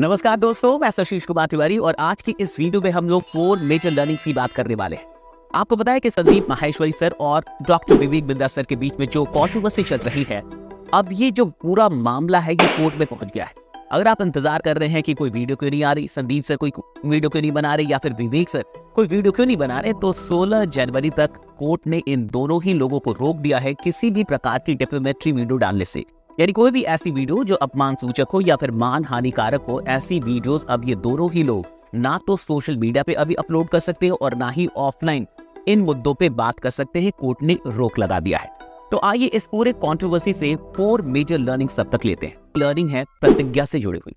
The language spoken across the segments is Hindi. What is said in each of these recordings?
नमस्कार दोस्तों, मैं आशीष कुमार तिवारी और आज की इस वीडियो में हम लोग 4 मेजर लर्निंग्स की बात करने वाले हैं। आपको पता है कि संदीप माहेश्वरी सर और डॉक्टर विवेक बिंद्रा सर के बीच में जो कंट्रोवर्सी चल रही है, अब ये जो पूरा मामला है ये कोर्ट में पहुंच गया है। अगर आप इंतजार कर रहे हैं कि कोई वीडियो क्यों नहीं आ रही, संदीप सर कोई वीडियो क्यों नहीं बना रहे या फिर विवेक सर कोई वीडियो क्यों नहीं बना रहे, तो 16 जनवरी तक कोर्ट ने इन दोनों ही लोगों को रोक दिया है किसी भी प्रकार की डिफेमेटरी वीडियो डालने से। यानी कोई भी ऐसी वीडियो जो अपमान सूचक हो या फिर मान हानिकारक हो, ऐसी वीडियोस अब ये दोनों ही लोग ना तो सोशल मीडिया पे अभी अपलोड कर सकते हैं और ना ही ऑफलाइन इन मुद्दों पे बात कर सकते हैं। कोर्ट ने रोक लगा दिया है। तो आइए इस पूरे कंट्रोवर्सी से 4 मेजर लर्निंग सब तक लेते हैं। लर्निंग है प्रतिज्ञा से जुड़ी हुई।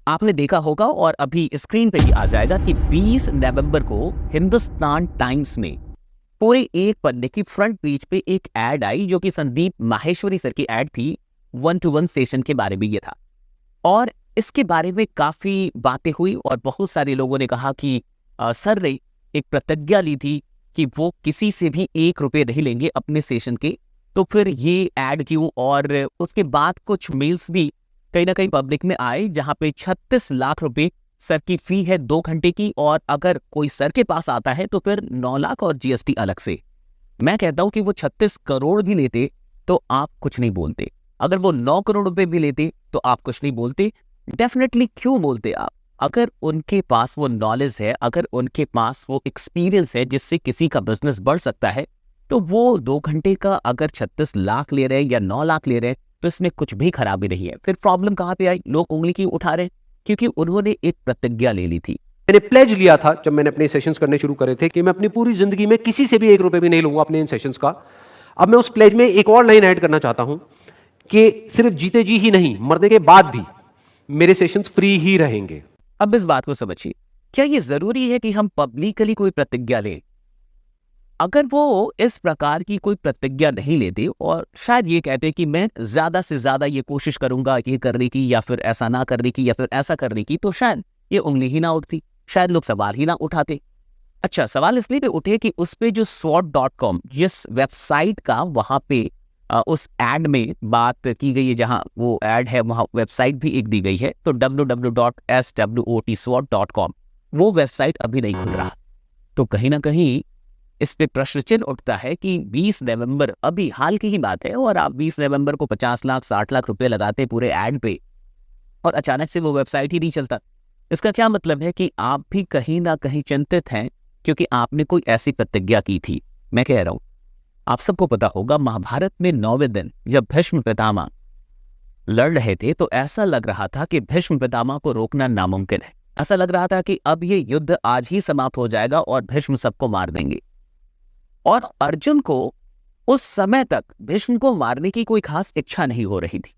आपने देखा होगा और अभी स्क्रीन पे भी आ जाएगा कि 20 नवंबर को हिंदुस्तान टाइम्स में पूरे एक पन्ने की फ्रंट पेज पे एक एड आई जो कि संदीप माहेश्वरी सर की एड थी। 1-to-1 सेशन के बारे में ये था और इसके बारे में काफी बातें हुई और बहुत सारे लोगों ने कहा कि सर ने एक प्रतिज्ञा ली थी कि वो किसी से भी 1 रुपये नहीं लेंगे अपने सेशन के, तो फिर ये एड क्यों। और उसके बाद कुछ मेल्स भी कहीं ना कहीं पब्लिक में आए जहां पे 36 लाख रुपए सर की फी है 2 घंटे की, और अगर कोई सर के पास आता है तो फिर 9 लाख और जीएसटी अलग से। मैं कहता हूं कि वो 36 करोड़ भी लेते तो आप कुछ नहीं बोलते, अगर वो 9 करोड़ रुपए भी लेते तो आप कुछ नहीं बोलते। डेफिनेटली क्यों बोलते आप? अगर उनके पास वो नॉलेज है, अगर उनके पास वो एक्सपीरियंस है जिससे किसी का बिजनेस बढ़ सकता है, तो वो 2 घंटे का अगर 36 लाख ले रहे हैं या 9 लाख ले रहे हैं तो इसमें कुछ भी खराबी नहीं है। फिर प्रॉब्लम कहाँ पे आई? लोग उंगली क्यों उठा रहे हैं? क्योंकि उन्होंने एक प्रतिज्ञा ले ली थी। मैंने प्लेज लिया था जब मैंने अपने सेशंस करने शुरू करे थे कि मैं अपनी पूरी जिंदगी में किसी से भी 1 रुपए भी नहीं लूंगा अपने इन सेशंस का। अब मैं उस प्लेज में एक और लाइन ऐड करना चाहता हूं कि सिर्फ जीते जी ही नहीं, मरने के बाद भी मेरे सेशंस फ्री ही रहेंगे। अब इस बात को समझिए, क्या ये जरूरी है कि हम पब्लिकली कोई प्रतिज्ञा लें? अगर वो इस प्रकार की कोई प्रतिज्ञा नहीं लेते और शायद ये कहते कि मैं ज्यादा से ज्यादा ये कोशिश करूंगा ये करने की या फिर ऐसा ना करने की या फिर ऐसा करने की, तो शायद ये उंगली ही ना उठती, शायद लोग सवाल ही ना उठाते। अच्छा, सवाल इसलिए भी उठे कि उस पे जो swot.com जिस वेबसाइट का वहां पे उस एड में बात की गई है, जहां वो एड है वहां वेबसाइट भी एक दी गई है, तो www.swot.com वो वेबसाइट अभी नहीं खुल रहा। तो कहीं ना कहीं इस पे प्रश्न चिन्ह उठता है कि 20 नवंबर अभी हाल की ही बात है और आप 20 नवंबर को 50 लाख 60 लाख रुपए लगाते पूरे ऐड पे और अचानक से वो वेबसाइट ही नहीं चलता। इसका क्या मतलब है कि आप भी कहीं ना कहीं चिंतित हैं क्योंकि आपने कोई ऐसी प्रतिज्ञा की थी। मैं कह रहा हूं, आप सबको पता होगा महाभारत में 9वें दिन जब भीष्म पितामह लड़ रहे थे तो ऐसा लग रहा था कि भीष्म पितामह को रोकना नामुमकिन है। ऐसा लग रहा था कि अब ये युद्ध आज ही समाप्त हो जाएगा और भीष्म सबको मार देंगे। और अर्जुन को उस समय तक भीष्म को मारने की कोई खास इच्छा नहीं हो रही थी।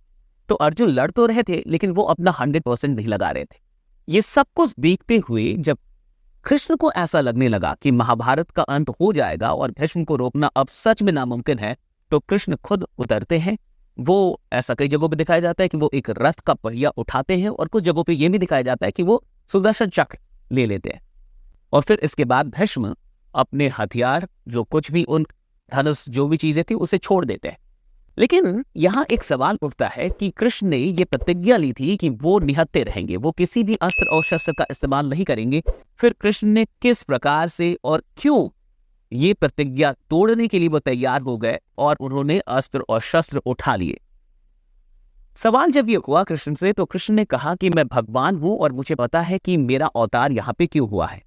तो अर्जुन लड़ तो रहे थे लेकिन वो अपना 100% नहीं लगा रहे थे। ये सब कुछ देखते हुए जब कृष्ण को ऐसा लगने लगा कि महाभारत का अंत हो जाएगा और भीष्म को रोकना अब सच में नामुमकिन है, तो कृष्ण खुद उतरते हैं। वो ऐसा कई जगहों पे दिखाया जाता है कि वो एक रथ का पहिया उठाते हैं और कुछ जगहों पे ये भी दिखाया जाता है कि वो सुदर्शन चक्र ले लेते हैं। और फिर इसके बाद भीष्म अपने हथियार जो कुछ भी उन धनुष जो भी चीजें थी उसे छोड़ देते हैं। लेकिन यहाँ एक सवाल उठता है कि कृष्ण ने ये प्रतिज्ञा ली थी कि वो निहत्थे रहेंगे, वो किसी भी अस्त्र और शस्त्र का इस्तेमाल नहीं करेंगे। फिर कृष्ण ने किस प्रकार से और क्यों ये प्रतिज्ञा तोड़ने के लिए वो तैयार हो गए और उन्होंने अस्त्र और शस्त्र उठा लिए? सवाल जब ये हुआ कृष्ण से, तो कृष्ण ने कहा कि मैं भगवान हूं और मुझे पता है कि मेरा अवतार यहाँ पे क्यों हुआ है।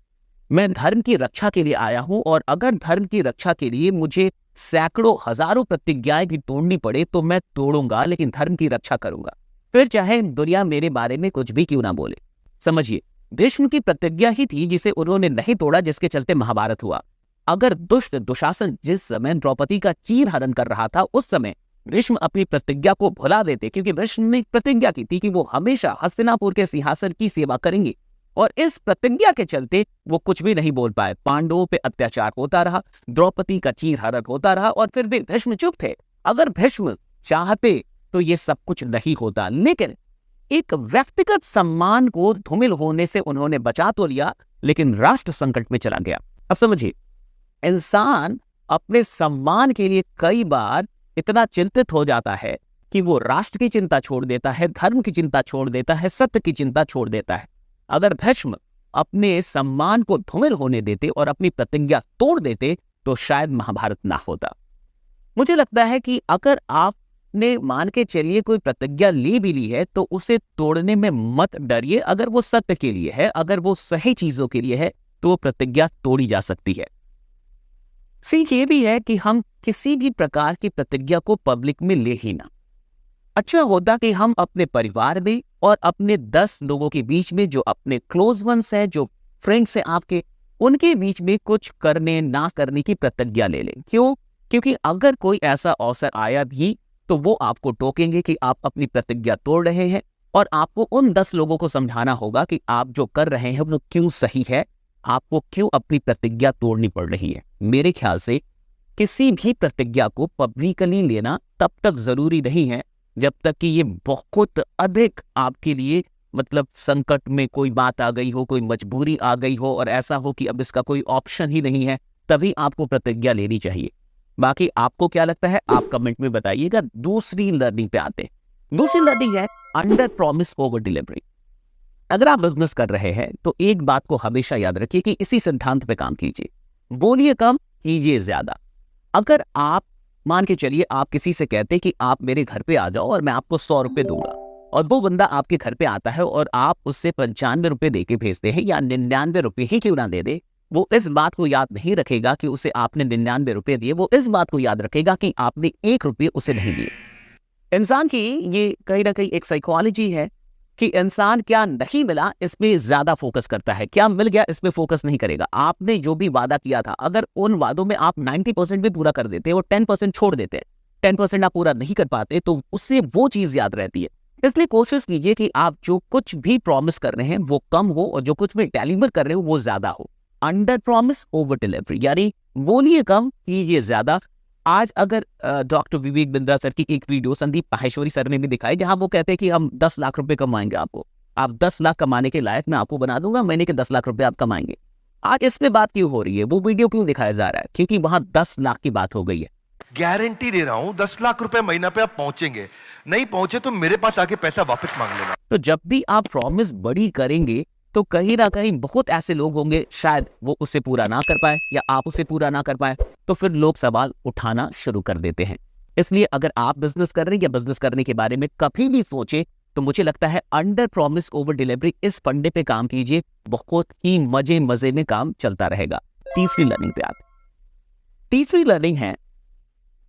मैं धर्म की रक्षा के लिए आया हूं और अगर धर्म की रक्षा के लिए मुझे सैकड़ों हजारों प्रतिज्ञाएं भी तोड़नी पड़े तो मैं तोड़ूंगा, लेकिन धर्म की रक्षा करूंगा, फिर चाहे दुनिया मेरे बारे में कुछ भी क्यों ना बोले। समझिए, भीष्म की प्रतिज्ञा ही थी जिसे उन्होंने नहीं तोड़ा, जिसके चलते महाभारत हुआ। अगर दुष्ट दुशासन जिस समय द्रौपदी का चीर हरण कर रहा था उस समय भीष्म अपनी प्रतिज्ञा को भुला देते, क्योंकि भीष्म ने प्रतिज्ञा की थी कि वो हमेशा हस्तिनापुर के सिंहासन की सेवा करेंगे, और इस प्रतिज्ञा के चलते वो कुछ भी नहीं बोल पाए। पांडवों पे अत्याचार होता रहा, द्रौपदी का चीर हरण होता रहा और फिर भी भीष्म चुप थे। अगर भीष्म चाहते तो ये सब कुछ नहीं होता, लेकिन एक व्यक्तिगत सम्मान को धूमिल होने से उन्होंने बचा तो लिया, लेकिन राष्ट्र संकट में चला गया। अब समझिए, इंसान अपने सम्मान के लिए कई बार इतना चिंतित हो जाता है कि वो राष्ट्र की चिंता छोड़ देता है, धर्म की चिंता छोड़ देता है, सत्य की चिंता छोड़ देता है। अगर भीष्म अपने सम्मान को धूमिल होने देते और अपनी प्रतिज्ञा तोड़ देते तो शायद महाभारत ना होता। मुझे लगता है कि अगर आपने मान के चलिए कोई प्रतिज्ञा ली भी ली है तो उसे तोड़ने में मत डरिए। अगर वो सत्य के लिए है, अगर वो सही चीजों के लिए है, तो वो प्रतिज्ञा तोड़ी जा सकती है। सीख ये भी है कि हम किसी भी प्रकार की प्रतिज्ञा को पब्लिक में ले ही ना। अच्छा होता कि हम अपने परिवार में और अपने 10 लोगों के बीच में, जो अपने क्लोज वंस हैं, जो फ्रेंड्स हैं आपके, उनके बीच में कुछ करने ना करने की प्रतिज्ञा ले लें। क्यों? क्योंकि अगर कोई ऐसा अवसर आया भी तो वो आपको टोकेंगे कि आप अपनी प्रतिज्ञा तोड़ रहे हैं, और आपको उन 10 लोगों को समझाना होगा कि आप जो कर रहे हैं वो क्यों सही है, आपको क्यों अपनी प्रतिज्ञा तोड़नी पड़ रही है। मेरे ख्याल से किसी भी प्रतिज्ञा को पब्लिकली लेना तब तक जरूरी नहीं है जब तक कि ये बहुत अधिक आपके लिए, मतलब संकट में कोई बात आ गई हो, कोई मजबूरी आ गई हो और ऐसा हो कि अब इसका कोई ऑप्शन ही नहीं है, तभी आपको प्रतिज्ञा लेनी चाहिए। बाकी आपको क्या लगता है आप कमेंट में बताइएगा। दूसरी लर्निंग पे आते हैं। दूसरी लर्निंग है अंडर प्रॉमिस ओवर डिलीवरी। अगर आप बिजनेस कर रहे हैं तो एक बात को हमेशा याद रखिए कि इसी सिद्धांत पे काम कीजिए, बोलिए कम कीजिए ज्यादा। अगर आप मान के चलिए आप किसी से कहते कि आप मेरे घर पे आ जाओ और मैं आपको 100 रुपए दूंगा, और वो बंदा आपके घर पे आता है और आप उससे 95 रुपए दे के भेजते हैं, या 99 रुपए ही क्यों ना दे दे, वो इस बात को याद नहीं रखेगा कि उसे आपने 99 रुपए दिए, वो इस बात को याद रखेगा कि आपने 1 रुपये उसे नहीं दिए। इंसान की ये कहीं ना कहीं एक साइकोलॉजी है कि इंसान क्या नहीं मिला इस पे ज्यादा फोकस करता है, क्या मिल गया इस पे फोकस नहीं करेगा। आपने जो भी वादा किया था, अगर उन वादों में आप 90% भी पूरा कर देते और 10% छोड़ देते, 10% आप पूरा नहीं कर पाते, तो उससे वो चीज याद रहती है। इसलिए कोशिश कीजिए कि आप जो कुछ भी प्रॉमिस कर रहे हैं वो कम हो, और जो कुछ भी डिलीवर कर रहे हो वो ज्यादा हो। अंडर प्रॉमिस ओवर डिलीवरी, यानी बोलिए कम कीजिए ज्यादा। आज अगर डॉक्टर विवेक बिंद्रा सर की एक वीडियो संदीप माहेश्वरी सर ने भी दिखाई, जहां वो कहते हैं कि हम 10 लाख रुपए कमाएंगे, आपको, आप 10 लाख कमाने के लायक मैं आपको बना दूंगा, महीने के 10 लाख रुपए आप कमाएंगे। आज इस पे बात क्यों हो रही है, वो वीडियो क्यों दिखाया जा रहा है? क्योंकि वहां 10 लाख की बात हो गई है। गारंटी दे रहा हूं 10 लाख रुपए महीना पे आप पहुंचेंगे, नहीं पहुंचे तो मेरे पास आके पैसा वापस मांग लेना। तो जब भी आप प्रॉमिस बड़ी करेंगे तो कहीं ना कहीं बहुत ऐसे लोग होंगे, शायद वो उसे पूरा ना कर पाए या आप उसे पूरा ना कर पाए, तो फिर लोग सवाल उठाना शुरू कर देते हैं। इसलिए अगर आप बिजनेस कर रहे हैं या बिजनेस करने के बारे में कभी भी सोचे, तो मुझे लगता है अंडर प्रॉमिस ओवर डिलीवरी, इस फंडे पे काम कीजिए, बहुत ही मजे मजे में काम चलता रहेगा। तीसरी लर्निंग पे आते। तीसरी लर्निंग है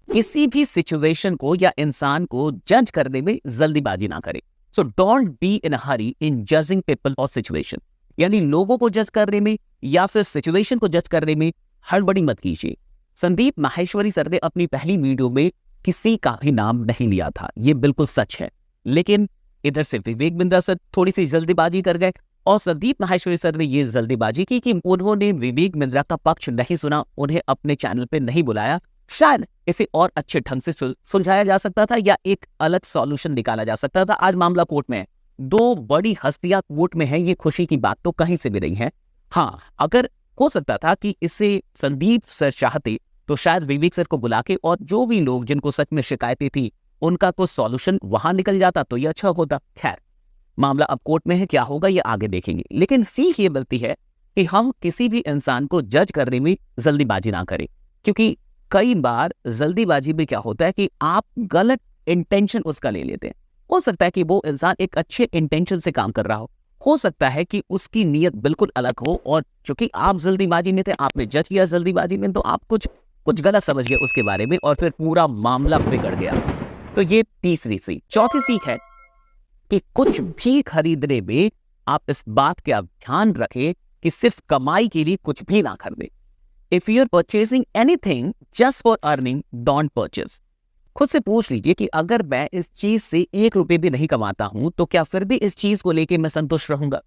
किसी भी सिचुएशन को या इंसान को जज करने में जल्दीबाजी ना करें। So don't be in a Hari in judging people और सिचुएशन, यानी लोगों को जज करने में या फिर सिचुएशन को जज करने में हड़बड़ी मत कीजिए। संदीप माहेश्वरी सर ने अपनी पहली वीडियो में किसी का भी नाम नहीं लिया था, ये बिल्कुल सच है, लेकिन इधर से विवेक बिंद्रा सर थोड़ी सी जल्दीबाजी कर गए और संदीप माहेश्वरी सर ने ये जल्दीबाजी की कि उन्होंने विवेक बिंद्रा का पक्ष नहीं सुना, उन्हें अपने चैनल पे नहीं बुलाया। शायद इसे और अच्छे ढंग से सुलझाया जा सकता था या एक अलग सॉल्यूशन निकाला जा सकता था। आज मामला कोर्ट में है, 2 बड़ी हस्तियां कोर्ट में है, ये खुशी की बात तो कहीं से भी नहीं है। हाँ, अगर हो सकता था कि इसे संदीप सर चाहते तो शायद विवेक सर को बुला के और जो भी लोग जिनको सच में शिकायतें थी उनका कोई सॉल्यूशन वहां निकल जाता तो ये अच्छा होता। खैर, मामला अब कोर्ट में है, क्या होगा ये आगे देखेंगे। लेकिन सीख ये मिलती है कि हम किसी भी इंसान को जज करने में जल्दीबाजी ना करें, क्योंकि कई बार जल्दीबाजी में क्या होता है कि आप गलत इंटेंशन उसका ले लेते हैं। हो सकता है कि वो इंसान एक अच्छे इंटेंशन से काम कर रहा हो सकता है कि उसकी नीयत बिल्कुल अलग हो, और चूंकि आप जल्दीबाजी में थे, आपने जज किया जल्दीबाजी में, तो आप कुछ गलत समझ गए उसके बारे में और फिर पूरा मामला बिगड़ गया। तो ये तीसरी सीख। चौथी सीख है कि कुछ भी खरीदने में आप इस बात का ध्यान रखें कि सिर्फ कमाई के लिए कुछ भी ना खरीदें। If you are purchasing anything just for earning, don't purchase. खुद से पूछ लीजिए कि अगर मैं इस चीज से 1 रुपए भी नहीं कमाता हूं तो क्या फिर भी इस चीज को लेके मैं संतुष्ट रहूंगा?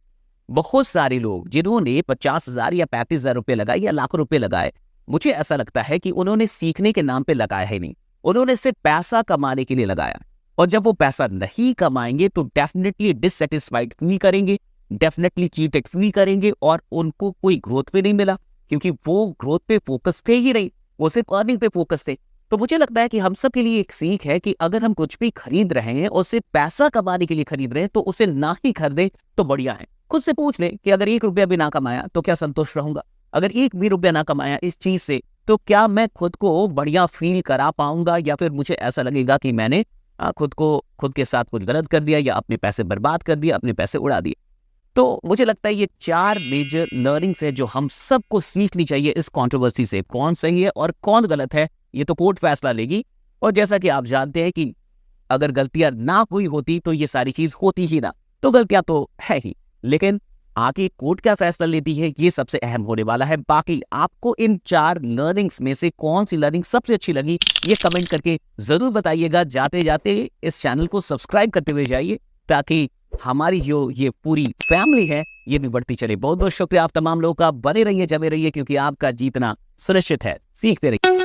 बहुत सारे लोग जिन्होंने 50,000 या 35,000 रुपए लगाए या लाखों रुपए लगाए, मुझे ऐसा लगता है कि उन्होंने सीखने के नाम पे लगाया ही नहीं, उन्होंने सिर्फ पैसा कमाने के लिए लगाया। और जब वो पैसा नहीं कमाएंगे तो डेफिनेटली डिससेटिस्फाइड फील करेंगे, डेफिनेटली चीटेड फील करेंगे और उनको कोई ग्रोथ भी नहीं मिला, क्योंकि वो ग्रोथ पे फोकस थे ही नहीं, वो सिर्फ अर्निंग पे फोकस थे। तो मुझे लगता है कि हम सब के लिए एक सीख है कि अगर हम कुछ भी खरीद रहे हैं और सिर्फ पैसा कमाने के लिए खरीद रहे हैं तो उसे ना ही खरीदे तो बढ़िया है। खुद से पूछ ले कि अगर 1 रुपया भी ना कमाया तो क्या संतुष्ट रहूंगा? अगर 1 भी रुपया ना कमाया इस चीज से तो क्या मैं खुद को बढ़िया फील करा पाऊंगा, या फिर मुझे ऐसा लगेगा कि मैंने खुद के साथ कुछ गलत कर दिया या अपने पैसे बर्बाद कर दिया, अपने पैसे उड़ा दिए। तो मुझे लगता है ये 4 मेजर लर्निंग्स है जो हम सबको सीखनी चाहिए इस कंट्रोवर्सी से। कौन सही है और कौन गलत है ये तो कोर्ट फैसला लेगी, और जैसा कि आप जानते हैं कि अगर गलतियां ना हुई होती तो ये सारी चीज होती ही ना, तो गलतियां तो है ही, लेकिन आगे कोर्ट क्या फैसला लेती है ये सबसे अहम होने वाला है। बाकी आपको इन 4 लर्निंग्स में से कौन सी लर्निंग सबसे अच्छी लगी ये कमेंट करके जरूर बताइएगा। जाते जाते इस चैनल को सब्सक्राइब करते हुए जाइए ताकि हमारी जो ये पूरी फैमिली है ये भी बढ़ती चले। बहुत बहुत शुक्रिया आप तमाम लोगों का। बने रहिए, जमे रहिए, क्योंकि आपका जीतना सुनिश्चित है। सीखते रहिए।